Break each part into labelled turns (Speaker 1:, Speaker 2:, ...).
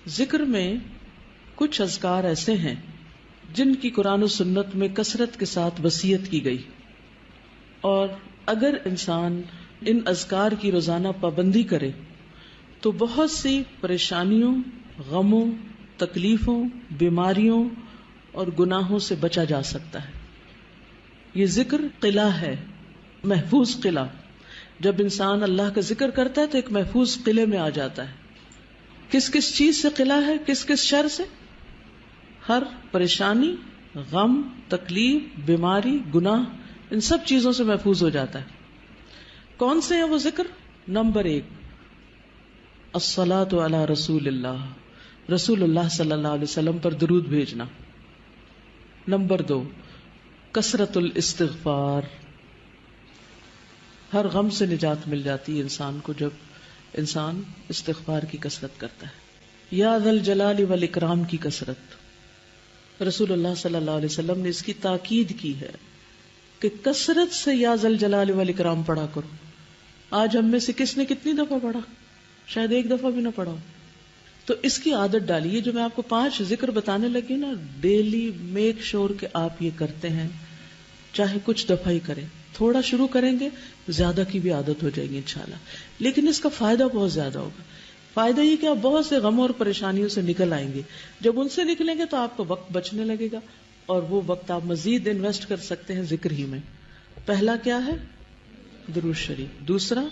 Speaker 1: ذکر میں کچھ اذکار ایسے ہیں جن کی قرآن و سنت میں کثرت کے ساتھ وصیت کی گئی، اور اگر انسان ان اذکار کی روزانہ پابندی کرے تو بہت سی پریشانیوں، غموں، تکلیفوں، بیماریوں اور گناہوں سے بچا جا سکتا ہے۔ یہ ذکر قلعہ ہے، محفوظ قلعہ۔ جب انسان اللہ کا ذکر کرتا ہے تو ایک محفوظ قلعے میں آ جاتا ہے۔ کس کس چیز سے قلعہ ہے؟ کس کس شر سے؟ ہر پریشانی، غم، تکلیف، بیماری، گناہ، ان سب چیزوں سے محفوظ ہو جاتا ہے۔ کون سے ہیں وہ ذکر؟ نمبر 1، الصلاۃ علی رسول اللہ، رسول اللہ صلی اللہ علیہ وسلم پر درود بھیجنا۔ نمبر 2، کثرت الاستغفار، ہر غم سے نجات مل جاتی ہے انسان کو جب انسان استغفار کی کثرت کرتا ہے۔ یا ذا الجلال والاکرام کی کثرت، رسول اللہ صلی اللہ علیہ وسلم نے اس کی تاکید کی ہے کہ کثرت سے یا ذا الجلال والاکرام پڑھا کرو۔ آج ہم میں سے کس نے کتنی دفعہ پڑھا؟ شاید ایک دفعہ بھی نہ پڑھا ہو۔ تو اس کی عادت ڈالیے، جو میں آپ کو 5 ذکر بتانے لگی نا، ڈیلی میک شور کہ آپ یہ کرتے ہیں، چاہے کچھ دفعہ ہی کریں۔ تھوڑا شروع کریں گے، زیادہ کی بھی عادت ہو جائے گی انشاءاللہ، لیکن اس کا فائدہ بہت زیادہ ہوگا۔ فائدہ یہ کہ آپ بہت سے غموں اور پریشانیوں سے نکل آئیں گے۔ جب ان سے نکلیں گے تو آپ کو وقت بچنے لگے گا، اور وہ وقت آپ مزید انویسٹ کر سکتے ہیں ذکر ہی میں۔ پہلا کیا ہے؟ درود شریف۔ دوسرا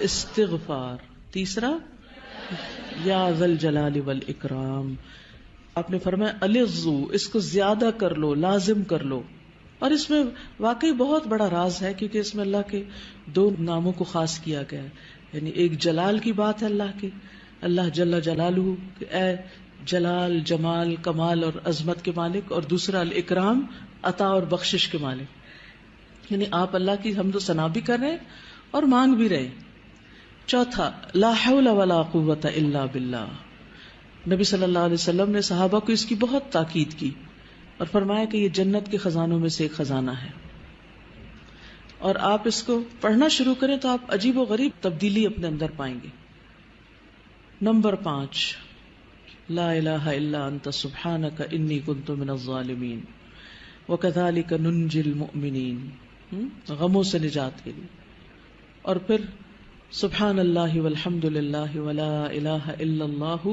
Speaker 1: استغفار۔ تیسرا یا ذا الجلال والاکرام۔ آپ نے فرمایا الظو، اس کو زیادہ کر لو، لازم کر لو۔ اور اس میں واقعی بہت بڑا راز ہے، کیونکہ اس میں اللہ کے 2 ناموں کو خاص کیا گیا ہے۔ یعنی ایک جلال کی بات ہے اللہ کے، اللہ جل جلالہ کہ اے جلال، جمال، کمال اور عظمت کے مالک، اور دوسرا الاکرام، عطا اور بخشش کے مالک۔ یعنی آپ اللہ کی حمد و ثنا بھی کر رہے ہیں اور مانگ بھی رہے۔ چوتھا لا حول ولا قوت الا باللہ، نبی صلی اللہ علیہ وسلم نے صحابہ کو اس کی بہت تاکید کی اور فرمایا کہ یہ جنت کے خزانوں میں سے ایک خزانہ ہے، اور آپ اس کو پڑھنا شروع کریں تو آپ عجیب و غریب تبدیلی اپنے اندر پائیں گے۔ نمبر 5، لا الہ الا انت سبحانک انی کنت من الظالمین وکذالک ننجی المؤمنین، غموں سے نجات کے لیے۔ اور پھر سبحان اللہ والحمد للہ ولا الہ الا اللہ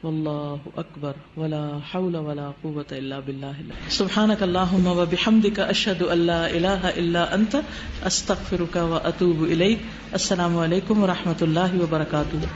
Speaker 1: واللہ اکبر ولا حول ولا قوة الا باللہ، سبحانک اللہم وبحمدک اشہد ان لا الہ الا انت استغفرک واتوب الیک۔ السلام علیکم ورحمۃ اللہ وبرکاتہ۔